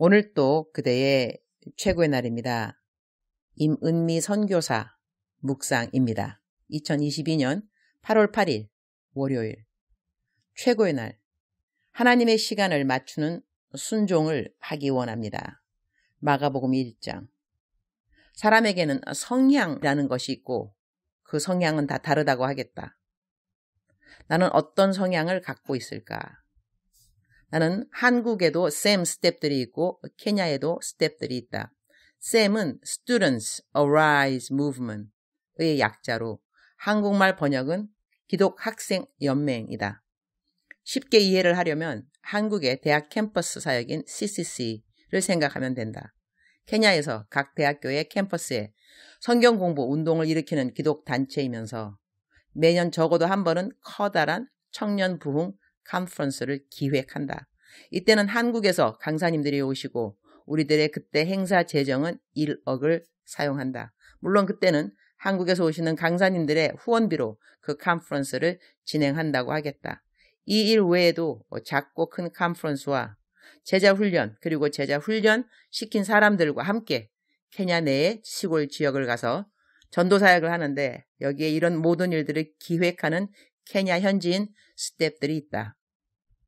오늘 또 그대의 최고의 날입니다. 임은미 선교사 묵상입니다. 2022년 8월 8일 월요일 최고의 날, 하나님의 시간을 맞추는 순종을 하기 원합니다. 마가복음 1장. 사람에게는 성향이라는 것이 있고 그 성향은 다 다르다고 하겠다. 나는 어떤 성향을 갖고 있을까? 나는 한국에도 SAM 스텝들이 있고 케냐에도 스텝들이 있다. SAM은 Students Arise Movement의 약자로 한국말 번역은 기독학생연맹이다. 쉽게 이해를 하려면 한국의 대학 캠퍼스 사역인 CCC를 생각하면 된다. 케냐에서 각 대학교의 캠퍼스에 성경 공부 운동을 일으키는 기독단체이면서 매년 적어도 한 번은 커다란 청년 부흥 컨퍼런스를 기획한다. 이때는 한국에서 강사님들이 오시고 우리들의 그때 행사 재정은 1억을 사용한다. 물론 그때는 한국에서 오시는 강사님들의 후원비로 그 컨퍼런스를 진행한다고 하겠다. 이 일 외에도 작고 큰 컨퍼런스와 제자 훈련 그리고 제자 훈련 시킨 사람들과 함께 케냐 내의 시골 지역을 가서 전도 사역을 하는데 여기에 이런 모든 일들을 기획하는 케냐 현지인 스텝들이 있다.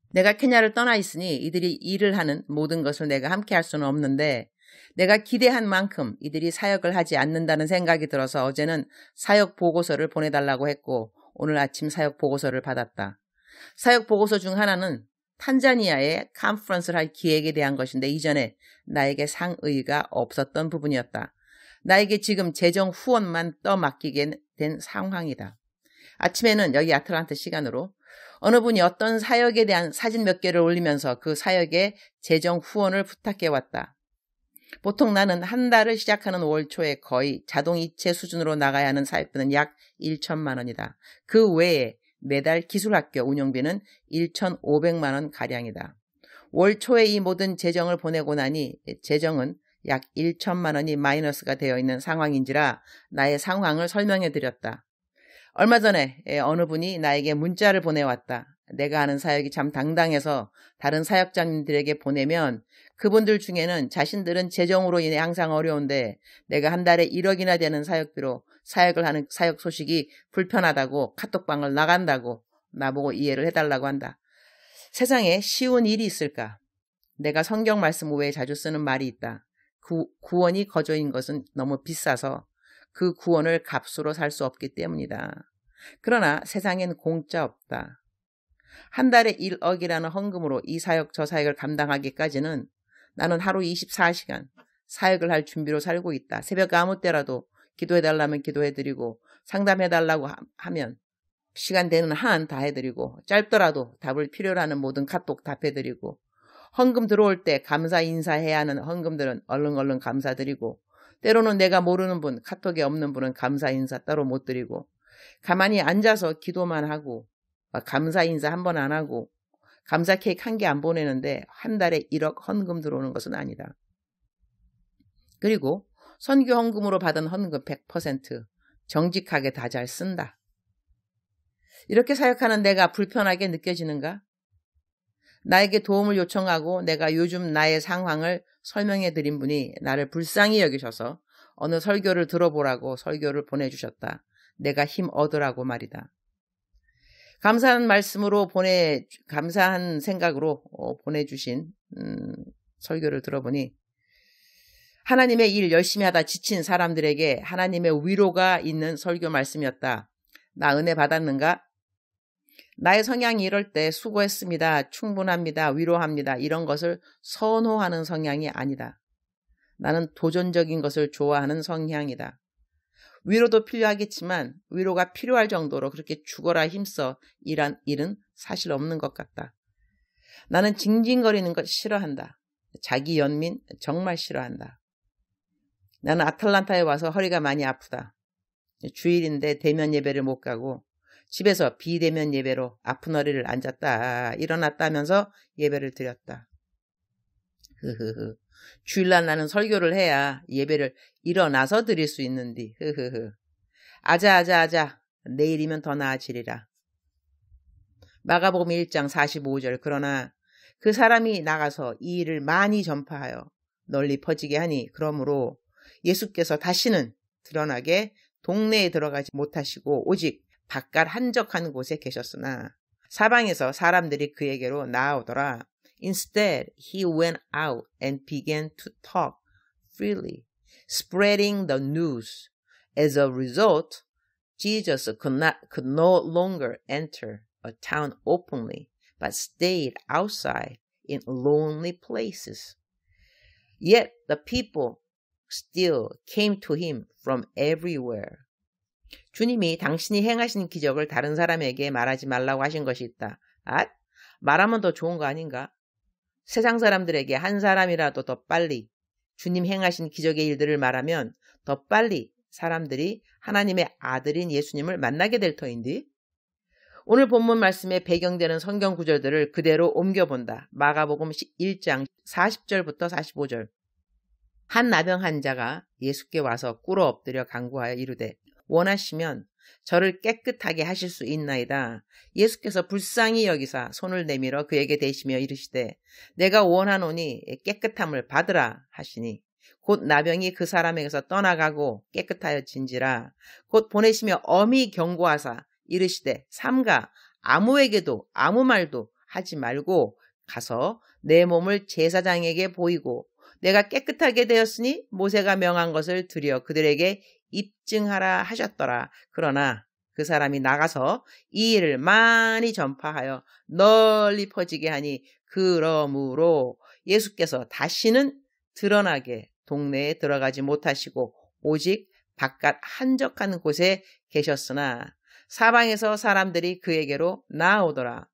내가 케냐를 떠나 있으니 이들이 일을 하는 모든 것을 내가 함께 할 수는 없는데 내가 기대한 만큼 이들이 사역을 하지 않는다는 생각이 들어서 어제는 사역 보고서를 보내달라고 했고 오늘 아침 사역 보고서를 받았다. 사역 보고서 중 하나는 탄자니아에 컨퍼런스를 할 기획에 대한 것인데 이전에 나에게 상의가 없었던 부분이었다. 나에게 지금 재정 후원만 떠맡기게 된 상황이다. 아침에는 여기 아틀란타 시간으로 어느 분이 어떤 사역에 대한 사진 몇 개를 올리면서 그 사역에 재정 후원을 부탁해 왔다. 보통 나는 한 달을 시작하는 월 초에 거의 자동이체 수준으로 나가야 하는 사역비는 약 1천만 원이다. 그 외에 매달 기술학교 운영비는 1,500만 원 가량이다. 월 초에 이 모든 재정을 보내고 나니 재정은 약 1천만 원이 마이너스가 되어 있는 상황인지라 나의 상황을 설명해 드렸다. 얼마 전에 어느 분이 나에게 문자를 보내왔다. 내가 하는 사역이 참 당당해서 다른 사역자님들에게 보내면 그분들 중에는 자신들은 재정으로 인해 항상 어려운데 내가 한 달에 1억이나 되는 사역비로 사역을 하는 사역 소식이 불편하다고 카톡방을 나간다고 나보고 이해를 해달라고 한다. 세상에 쉬운 일이 있을까? 내가 성경 말씀 외에 자주 쓰는 말이 있다. 구원이 거저인 것은 너무 비싸서 그 구원을 값으로 살 수 없기 때문이다. 그러나 세상엔 공짜 없다. 한 달에 1억이라는 헌금으로 이 사역 저 사역을 감당하기까지는 나는 하루 24시간 사역을 할 준비로 살고 있다. 새벽 아무 때라도 기도해달라면 기도해드리고 상담해달라고 하면 시간 되는 한 다 해드리고 짧더라도 답을 필요로 하는 모든 카톡 답해드리고 헌금 들어올 때 감사 인사해야 하는 헌금들은 얼른 감사드리고 때로는 내가 모르는 분, 카톡에 없는 분은 감사 인사 따로 못 드리고 가만히 앉아서 기도만 하고 감사 인사 한 번 안 하고 감사 케이크 한 개 안 보내는데 한 달에 1억 헌금 들어오는 것은 아니다. 그리고 선교 헌금으로 받은 헌금 100% 정직하게 다 잘 쓴다. 이렇게 사역하는 내가 불편하게 느껴지는가? 나에게 도움을 요청하고 내가 요즘 나의 상황을 설명해 드린 분이 나를 불쌍히 여기셔서 어느 설교를 들어보라고 설교를 보내주셨다. 내가 힘 얻으라고 말이다. 감사한 말씀으로 감사한 생각으로 보내주신 설교를 들어보니 하나님의 일 열심히 하다 지친 사람들에게 하나님의 위로가 있는 설교 말씀이었다. 나 은혜 받았는가? 나의 성향이 이럴 때 수고했습니다. 충분합니다. 위로합니다. 이런 것을 선호하는 성향이 아니다. 나는 도전적인 것을 좋아하는 성향이다. 위로도 필요하겠지만 위로가 필요할 정도로 그렇게 죽어라 힘써 일한 일은 사실 없는 것 같다. 나는 징징거리는 것 싫어한다. 자기 연민 정말 싫어한다. 나는 아틀란타에 와서 허리가 많이 아프다. 주일인데 대면 예배를 못 가고 집에서 비대면 예배로 아픈 허리를 앉았다 일어났다 하면서 예배를 드렸다. 주일날 나는 설교를 해야 예배를 일어나서 드릴 수 있는디. 아자 내일이면 더 나아지리라. 마가복음 1장 45절. 그러나 그 사람이 나가서 이 일을 많이 전파하여 널리 퍼지게 하니 그러므로 예수께서 다시는 드러나게 동네에 들어가지 못하시고 오직 바깥 한적한 곳에 계셨으나 사방에서 사람들이 그에게로 나아오더라. Instead, he went out and began to talk freely, spreading the news. As a result, Jesus could no longer enter a town openly, but stayed outside in lonely places. Yet the people still came to him from everywhere. 주님이 당신이 행하신 기적을 다른 사람에게 말하지 말라고 하신 것이 있다. 말하면 더 좋은 거 아닌가? 세상 사람들에게 한 사람이라도 더 빨리 주님 행하신 기적의 일들을 말하면 더 빨리 사람들이 하나님의 아들인 예수님을 만나게 될 터인데 오늘 본문 말씀에 배경되는 성경 구절들을 그대로 옮겨본다. 마가복음 1장 40절부터 45절. 한 나병 환자가 예수께 와서 꿇어 엎드려 간구하여 이르되 원하시면 저를 깨끗하게 하실 수 있나이다. 예수께서 불쌍히 여기사 손을 내밀어 그에게 대시며 이르시되 내가 원하노니 깨끗함을 받으라 하시니 곧 나병이 그 사람에게서 떠나가고 깨끗하여진지라. 곧 보내시며 엄히 경고하사 이르시되 삼가 아무에게도 아무 말도 하지 말고 가서 내 몸을 제사장에게 보이고 내가 깨끗하게 되었으니 모세가 명한 것을 드려 그들에게 입증하라 하셨더라. 그러나 그 사람이 나가서 이 일을 많이 전파하여 널리 퍼지게 하니 그러므로 예수께서 다시는 드러나게 동네에 들어가지 못하시고 오직 바깥 한적한 곳에 계셨으나 사방에서 사람들이 그에게로 나아오더라.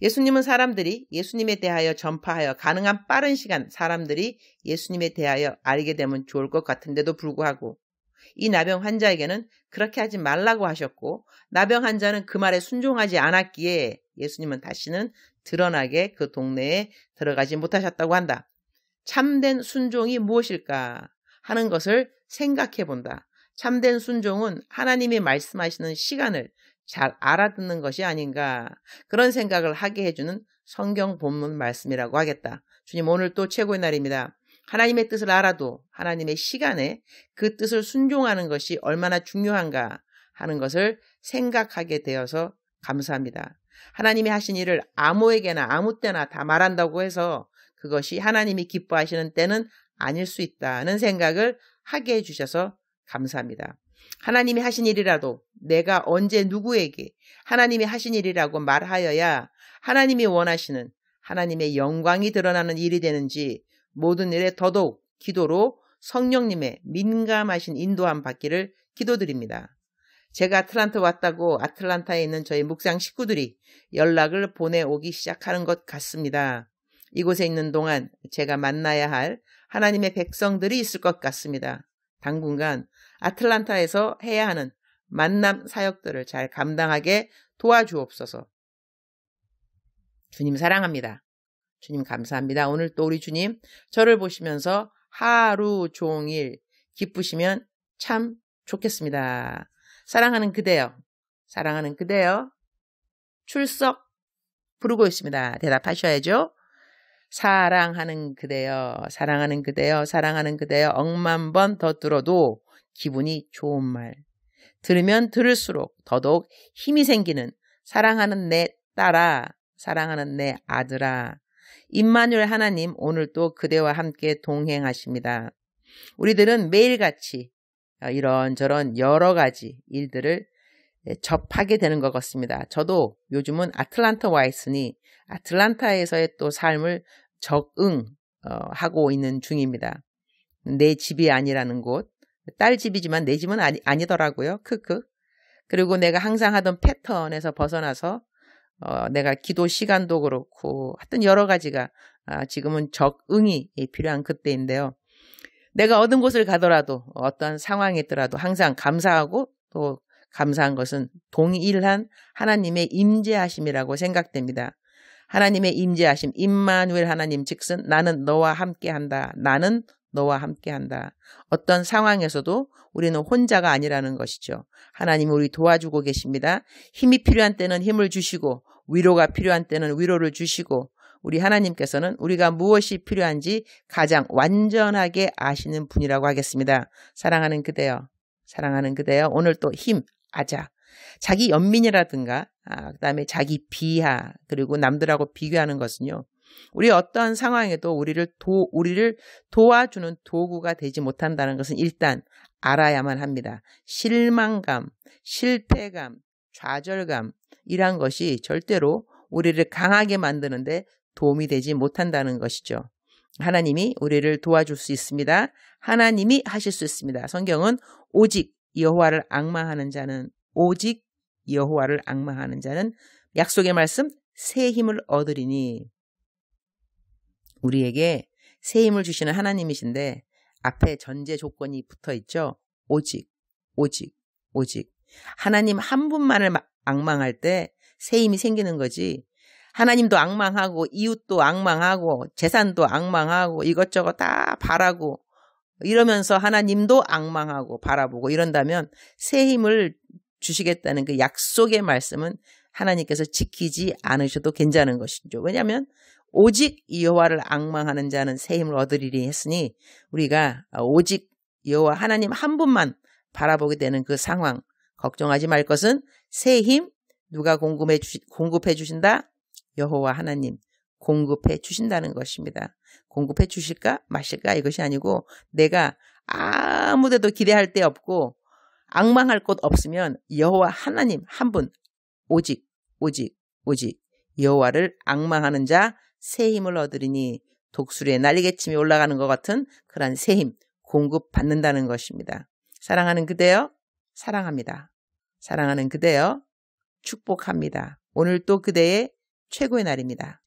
예수님은 사람들이 예수님에 대하여 전파하여 가능한 빠른 시간 사람들이 예수님에 대하여 알게 되면 좋을 것 같은데도 불구하고 이 나병 환자에게는 그렇게 하지 말라고 하셨고 나병 환자는 그 말에 순종하지 않았기에 예수님은 다시는 드러나게 그 동네에 들어가지 못하셨다고 한다. 참된 순종이 무엇일까 하는 것을 생각해 본다. 참된 순종은 하나님이 말씀하시는 시간을 잘 알아듣는 것이 아닌가 그런 생각을 하게 해주는 성경 본문 말씀이라고 하겠다. 주님 오늘 또 최고의 날입니다. 하나님의 뜻을 알아도 하나님의 시간에 그 뜻을 순종하는 것이 얼마나 중요한가 하는 것을 생각하게 되어서 감사합니다. 하나님이 하신 일을 아무에게나 아무 때나 다 말한다고 해서 그것이 하나님이 기뻐하시는 때는 아닐 수 있다는 생각을 하게 해주셔서 감사합니다. 하나님이 하신 일이라도 내가 언제 누구에게 하나님이 하신 일이라고 말하여야 하나님이 원하시는 하나님의 영광이 드러나는 일이 되는지 모든 일에 더더욱 기도로 성령님의 민감하신 인도함 받기를 기도드립니다. 제가 아틀란타 왔다고 아틀란타에 있는 저희 묵상 식구들이 연락을 보내오기 시작하는 것 같습니다. 이곳에 있는 동안 제가 만나야 할 하나님의 백성들이 있을 것 같습니다. 당분간 아틀란타에서 해야 하는 만남 사역들을 잘 감당하게 도와주옵소서. 주님 사랑합니다. 주님 감사합니다. 오늘 또 우리 주님 저를 보시면서 하루 종일 기쁘시면 참 좋겠습니다. 사랑하는 그대여, 사랑하는 그대여, 출석 부르고 있습니다. 대답하셔야죠. 사랑하는 그대여, 사랑하는 그대여, 사랑하는 그대여 억만 번 더 들어도 기분이 좋은 말. 들으면 들을수록 더더욱 힘이 생기는 사랑하는 내 딸아, 사랑하는 내 아들아. 임마누엘 하나님 오늘도 그대와 함께 동행하십니다. 우리들은 매일같이 이런저런 여러 가지 일들을 접하게 되는 것 같습니다. 저도 요즘은 아틀란타 와 있으니 아틀란타에서의 또 삶을 적응하고 있는 중입니다. 내 집이 아니라는 곳, 딸 집이지만 내 집은 아니더라고요. 크크. 그리고 내가 항상 하던 패턴에서 벗어나서 내가 기도 시간도 그렇고 하여튼 여러 가지가 지금은 적응이 필요한 그때인데요. 내가 어떤 곳을 가더라도 어떤 상황에 있더라도 항상 감사하고 또 감사한 것은 동일한 하나님의 임재하심이라고 생각됩니다. 하나님의 임재하심, 임마누엘 하나님 즉슨 나는 너와 함께한다. 나는 너와 함께한다. 어떤 상황에서도 우리는 혼자가 아니라는 것이죠. 하나님 우리 도와주고 계십니다. 힘이 필요한 때는 힘을 주시고 위로가 필요한 때는 위로를 주시고 우리 하나님께서는 우리가 무엇이 필요한지 가장 완전하게 아시는 분이라고 하겠습니다. 사랑하는 그대여, 사랑하는 그대여, 오늘 또 힘하자. 자기 연민이라든가 그다음에 자기 비하 그리고 남들하고 비교하는 것은요. 우리 어떠한 상황에도 우리를 도와주는 도구가 되지 못한다는 것은 일단 알아야만 합니다. 실망감, 실패감, 좌절감 이란 것이 절대로 우리를 강하게 만드는데 도움이 되지 못한다는 것이죠. 하나님이 우리를 도와줄 수 있습니다. 하나님이 하실 수 있습니다. 성경은 오직 여호와를 앙망하는 자는 약속의 말씀 새 힘을 얻으리니 우리에게 새 힘을 주시는 하나님이신데 앞에 전제 조건이 붙어 있죠. 오직. 하나님 한 분만을 앙망할 때 새 힘이 생기는 거지. 하나님도 앙망하고 이웃도 앙망하고 재산도 앙망하고 이것저것 다 바라고 이러면서 하나님도 앙망하고 바라보고 이런다면 새 힘을 주시겠다는 그 약속의 말씀은 하나님께서 지키지 않으셔도 괜찮은 것이죠. 왜냐하면 오직 여호와를 앙망하는 자는 새 힘을 얻으리니 했으니 우리가 오직 여호와 하나님 한 분만 바라보게 되는 그 상황 걱정하지 말 것은 새 힘 누가 공급해 주신다? 여호와 하나님 공급해 주신다는 것입니다. 공급해 주실까 마실까 이것이 아니고 내가 아무데도 기대할 데 없고 앙망할 곳 없으면 여호와 하나님 한 분 오직 여호와를 앙망하는 자 새 힘을 얻으리니 독수리의 날개침이 올라가는 것 같은 그러한 새 힘 공급받는다는 것입니다. 사랑하는 그대여 사랑합니다. 사랑하는 그대여 축복합니다. 오늘 또 그대의 최고의 날입니다.